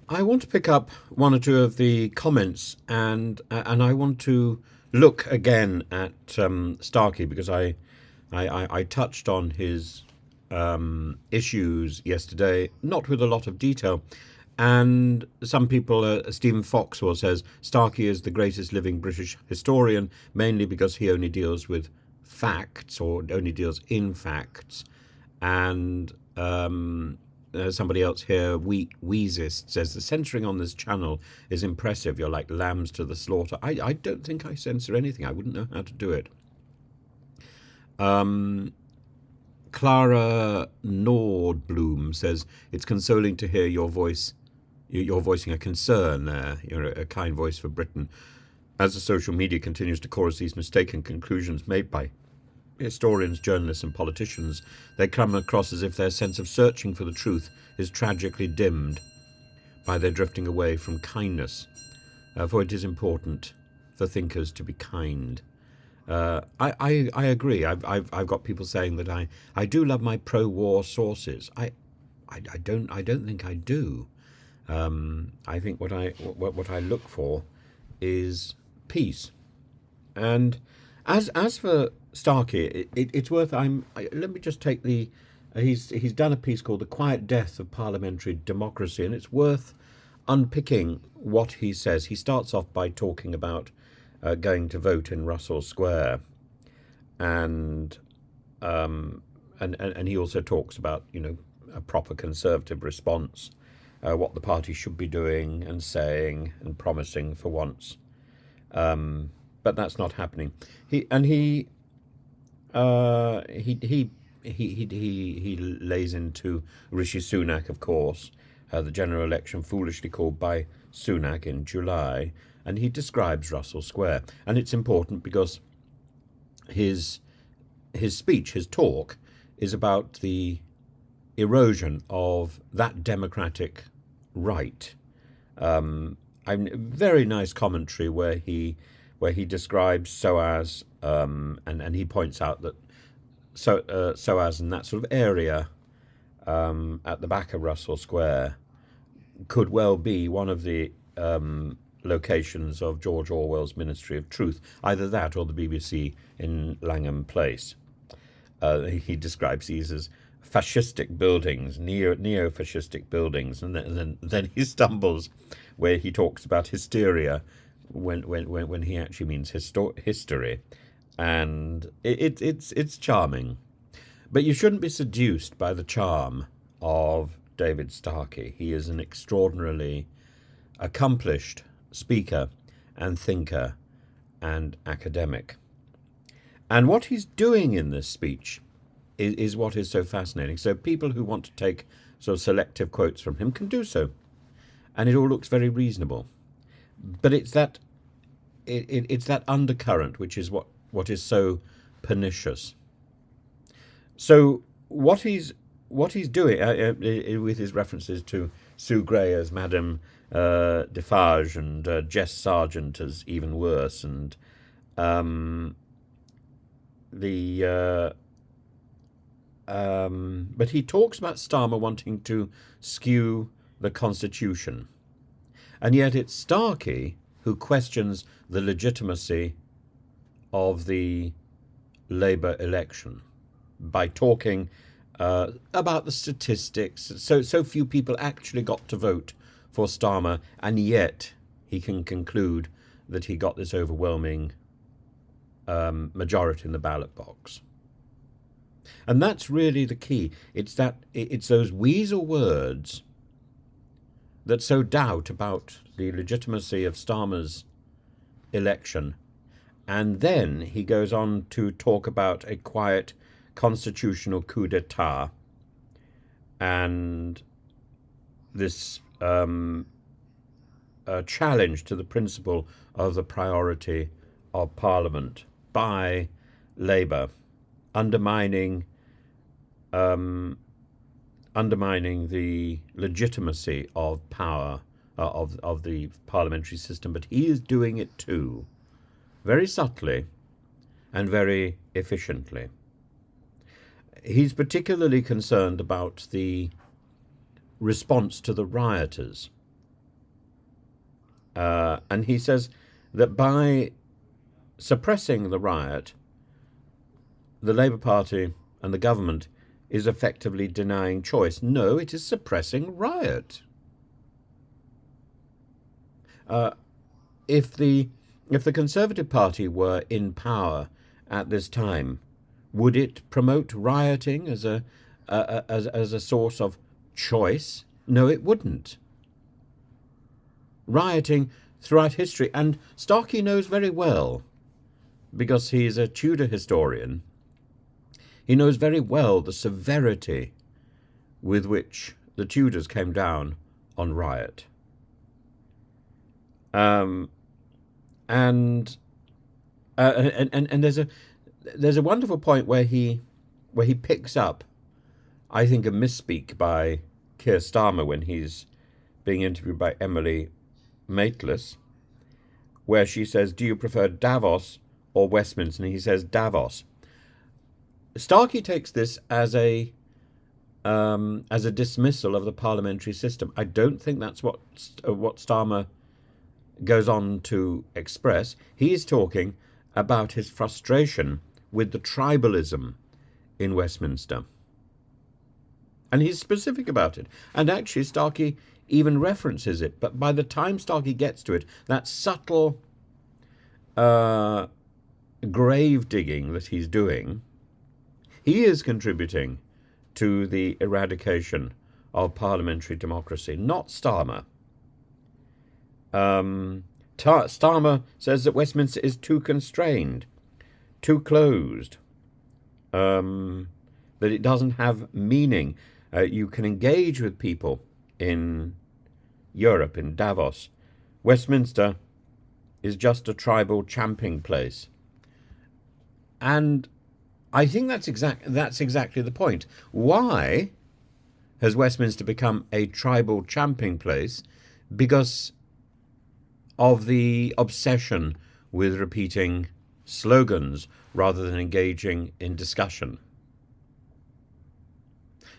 I want to pick up one or two of the comments, and I want to look again at Starkey because I touched on his issues yesterday, not with a lot of detail. And some people, Stephen Foxwell says, Starkey is the greatest living British historian, mainly because he only deals with facts or only deals in facts. And somebody else here, Weasist, says the censoring on this channel is impressive. You're like lambs to the slaughter. I don't think I censor anything. I wouldn't know how to do it. Clara Nordblom says it's consoling to hear your voice. You're voicing a concern there. You're a kind voice for Britain. As the social media continues to chorus these mistaken conclusions made by historians, journalists, and politicians, they come across as if their sense of searching for the truth is tragically dimmed by their drifting away from kindness. For it is important for thinkers to be kind. I agree. I've got people saying that I do love my pro-war sources. I don't think I do. I think what I look for is peace. And as for Starkey, it's worth. Let me just take the. He's done a piece called "The Quiet Death of Parliamentary Democracy," and it's worth unpicking what he says. He starts off by talking about going to vote in Russell Square, and he also talks about a proper Conservative response, what the party should be doing and saying and promising for once. But that's not happening. He lays into Rishi Sunak, of course, the general election foolishly called by Sunak in July, and he describes Russell Square. And it's important because his speech, his talk, is about the erosion of that democratic right. Very nice commentary where he describes SOAS, and he points out that SOAS in that sort of area at the back of Russell Square could well be one of the locations of George Orwell's Ministry of Truth, either that or the BBC in Langham Place. He describes these as fascistic buildings, neo-fascistic buildings, and then he stumbles where he talks about hysteria when he actually means history, and it's charming. But you shouldn't be seduced by the charm of David Starkey. He is an extraordinarily accomplished speaker and thinker and academic. And what he's doing in this speech is what is so fascinating. So people who want to take sort of selective quotes from him can do so. And it all looks very reasonable. But it's that undercurrent which is what is so pernicious. So what he's doing with his references to Sue Gray as Madame Defarge and Jess Sargent as even worse, and but he talks about Starmer wanting to skew the Constitution, and yet it's Starkey who questions the legitimacy of the Labour election by talking about the statistics. So few people actually got to vote for Starmer, and yet he can conclude that he got this overwhelming majority in the ballot box. And that's really the key. It's those weasel words that sow doubt about the legitimacy of Starmer's election. And then he goes on to talk about a quiet constitutional coup d'etat and this challenge to the principle of the priority of Parliament by Labour, undermining the legitimacy of power of the parliamentary system. But he is doing it too, very subtly and very efficiently. He's particularly concerned about the response to the rioters. And he says that by suppressing the riot, the Labour Party and the government is effectively denying choice. No, it is suppressing riot. If the Conservative Party were in power at this time, would it promote rioting as a source of choice? No, it wouldn't. Rioting throughout history, and Starkey knows very well, because he is a Tudor historian, he knows very well the severity with which the Tudors came down on riot. And there's a wonderful point where he picks up, I think, a misspeak by Keir Starmer when he's being interviewed by Emily Maitlis, where she says, "Do you prefer Davos or Westminster?" And he says Davos. Starkey takes this as a dismissal of the parliamentary system. I don't think that's what Starmer goes on to express. He's talking about his frustration with the tribalism in Westminster. And he's specific about it. And actually, Starkey even references it. But by the time Starkey gets to it, that subtle grave digging that he's doing, he is contributing to the eradication of parliamentary democracy, not Starmer. Starmer says that Westminster is too constrained, too closed, that it doesn't have meaning. You can engage with people in Europe, in Davos. Westminster is just a tribal champing place. And I think that's exactly the point. Why has Westminster become a tribal champing place? Because of the obsession with repeating slogans rather than engaging in discussion.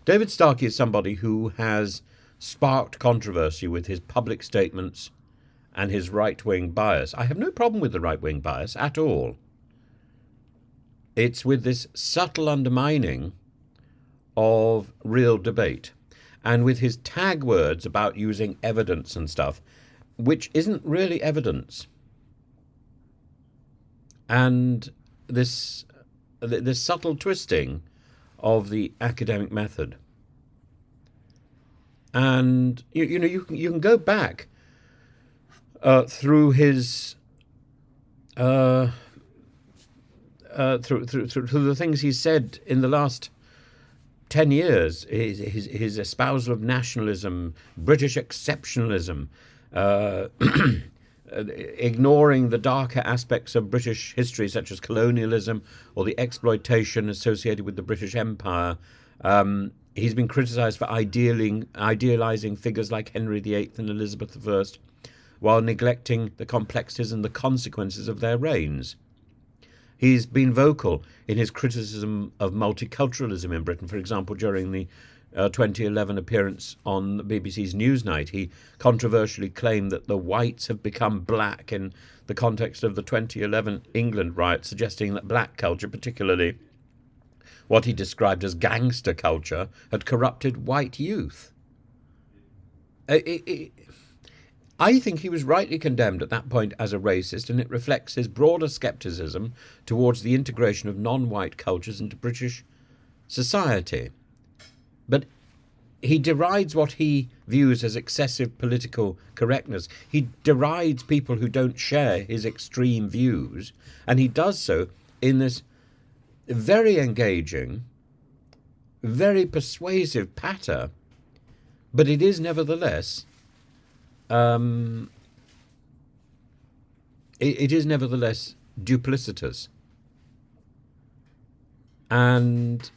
David Starkey is somebody who has sparked controversy with his public statements and his right-wing bias. I have no problem with the right-wing bias at all. It's with this subtle undermining of real debate, and with his tag words about using evidence and stuff, which isn't really evidence. And this subtle twisting of the academic method. And you can go back through his through the things he said in the last 10 years, his espousal of nationalism, British exceptionalism, ignoring the darker aspects of British history, such as colonialism or the exploitation associated with the British Empire. He's been criticised for idealising figures like Henry VIII and Elizabeth I, while neglecting the complexities and the consequences of their reigns. He's been vocal in his criticism of multiculturalism in Britain. For example, during the 2011 appearance on the BBC's Newsnight, he controversially claimed that the whites have become black in the context of the 2011 England riots, suggesting that black culture, particularly what he described as gangster culture, had corrupted white youth. I think he was rightly condemned at that point as a racist, and it reflects his broader scepticism towards the integration of non-white cultures into British society. But he derides what he views as excessive political correctness. He derides people who don't share his extreme views, and he does so in this very engaging, very persuasive patter, but it is nevertheless duplicitous. And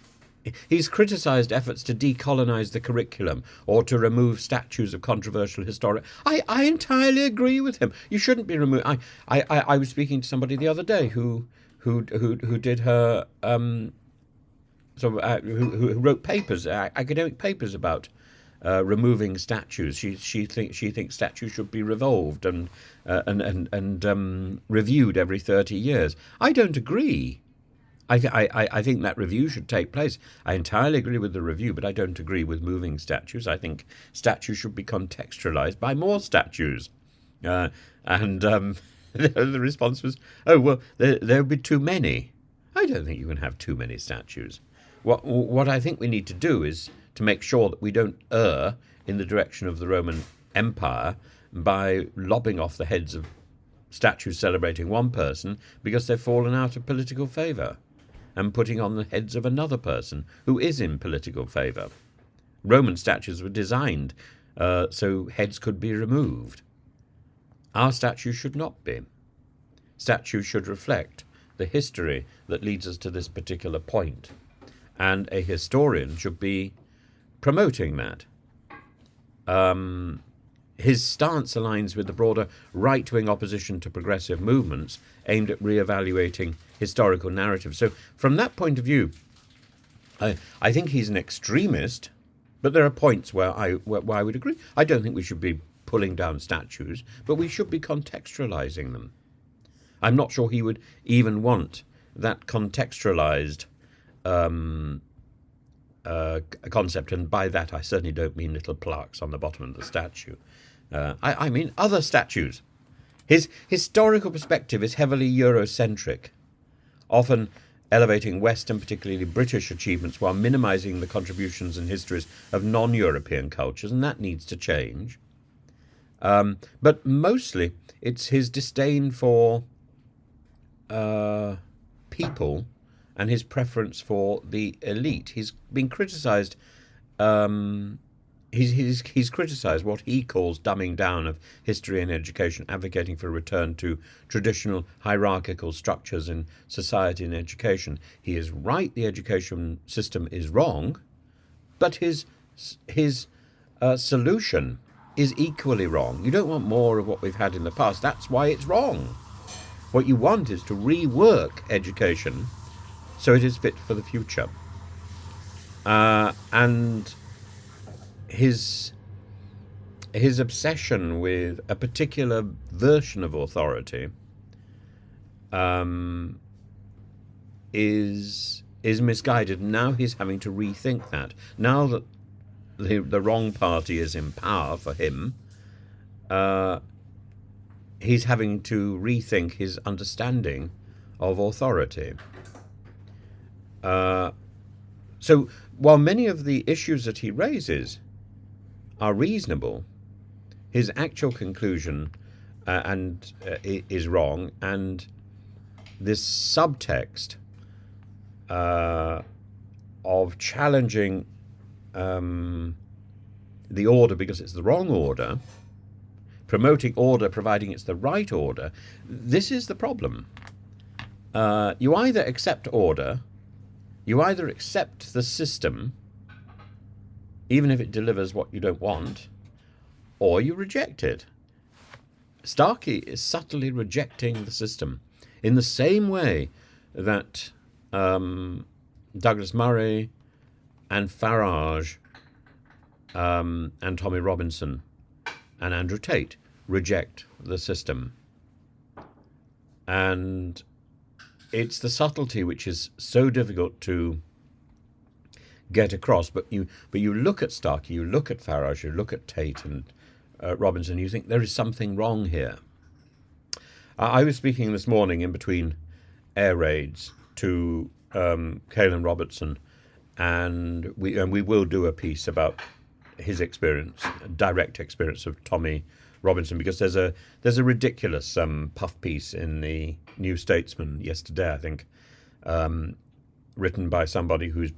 he's criticised efforts to decolonise the curriculum or to remove statues of controversial historians. I entirely agree with him. You shouldn't be removed. I was speaking to somebody the other day who did her who wrote papers, academic papers about removing statues. She thinks statues should be revolved and reviewed every 30 years. I don't agree. I think that review should take place. I entirely agree with the review, but I don't agree with moving statues. I think statues should be contextualized by more statues. And the response was, oh, well, there'll be too many. I don't think you can have too many statues. What I think we need to do is to make sure that we don't err in the direction of the Roman Empire by lobbing off the heads of statues celebrating one person because they've fallen out of political favour, and putting on the heads of another person who is in political favour. Roman statues were designed so heads could be removed. Our statues should not be. Statues should reflect the history that leads us to this particular point, and a historian should be promoting that. His stance aligns with the broader right-wing opposition to progressive movements aimed at re-evaluating historical narratives. So from that point of view, I think he's an extremist, but there are points where I would agree. I don't think we should be pulling down statues, but we should be contextualizing them. I'm not sure he would even want that contextualized concept, and by that I certainly don't mean little plaques on the bottom of the statue. I mean other statues. His historical perspective is heavily Eurocentric, often elevating Western, particularly British achievements, while minimising the contributions and histories of non-European cultures, and that needs to change. But mostly it's his disdain for people and his preference for the elite. He's been criticised. He's criticised what he calls dumbing down of history and education, advocating for a return to traditional hierarchical structures in society and education. He is right; the education system is wrong, but his solution is equally wrong. You don't want more of what we've had in the past. That's why it's wrong. What you want is to rework education so it is fit for the future. And his obsession with a particular version of authority is misguided. Now he's having to rethink that. Now that the wrong party is in power for him, he's having to rethink his understanding of authority. So while many of the issues that he raises are reasonable, his actual conclusion is wrong, and this subtext of challenging the order because it's the wrong order, promoting order providing it's the right order, this is the problem. You either accept order, you either accept the system, even if it delivers what you don't want, or you reject it. Starkey is subtly rejecting the system in the same way that Douglas Murray and Farage and Tommy Robinson and Andrew Tate reject the system. And it's the subtlety which is so difficult to get across. But you look at Starkey, you look at Farage, you look at Tate and Robinson, you think there is something wrong here. I was speaking this morning in between air raids to Caelan Robertson, and we will do a piece about his experience, direct experience of Tommy Robinson, because there's a ridiculous puff piece in the New Statesman yesterday, I think, written by somebody who's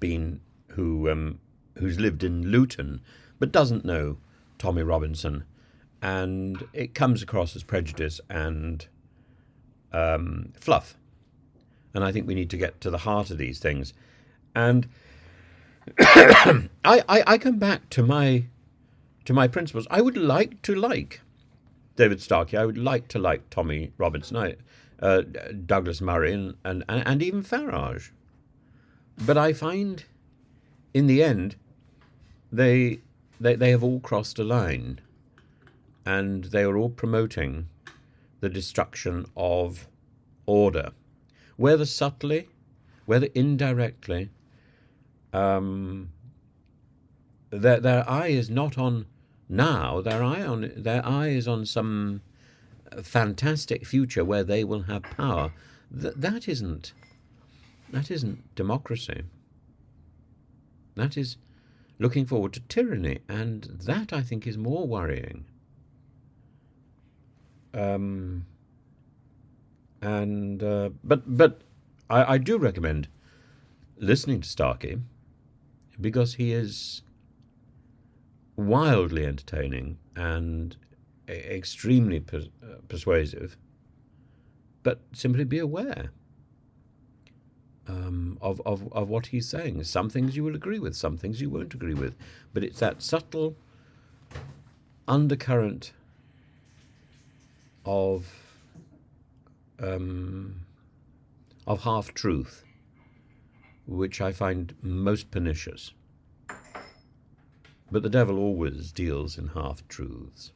lived in Luton but doesn't know Tommy Robinson, and it comes across as prejudice and fluff. And I think we need to get to the heart of these things. And I come back to my principles. I would like to like David Starkey. I would like to like Tommy Robinson, Douglas Murray, and even Farage. But I find, in the end, they they have all crossed a line, and they are all promoting the destruction of order, whether subtly, whether indirectly. Their eye is not on now. Their eye is on some fantastic future where they will have power. That isn't democracy. That is looking forward to tyranny, and that, I think, is more worrying. But I do recommend listening to Starkey, because he is wildly entertaining and extremely persuasive. But simply be aware of what he's saying. Some things you will agree with, some things you won't agree with. But it's that subtle undercurrent of half-truth which I find most pernicious. But the devil always deals in half-truths.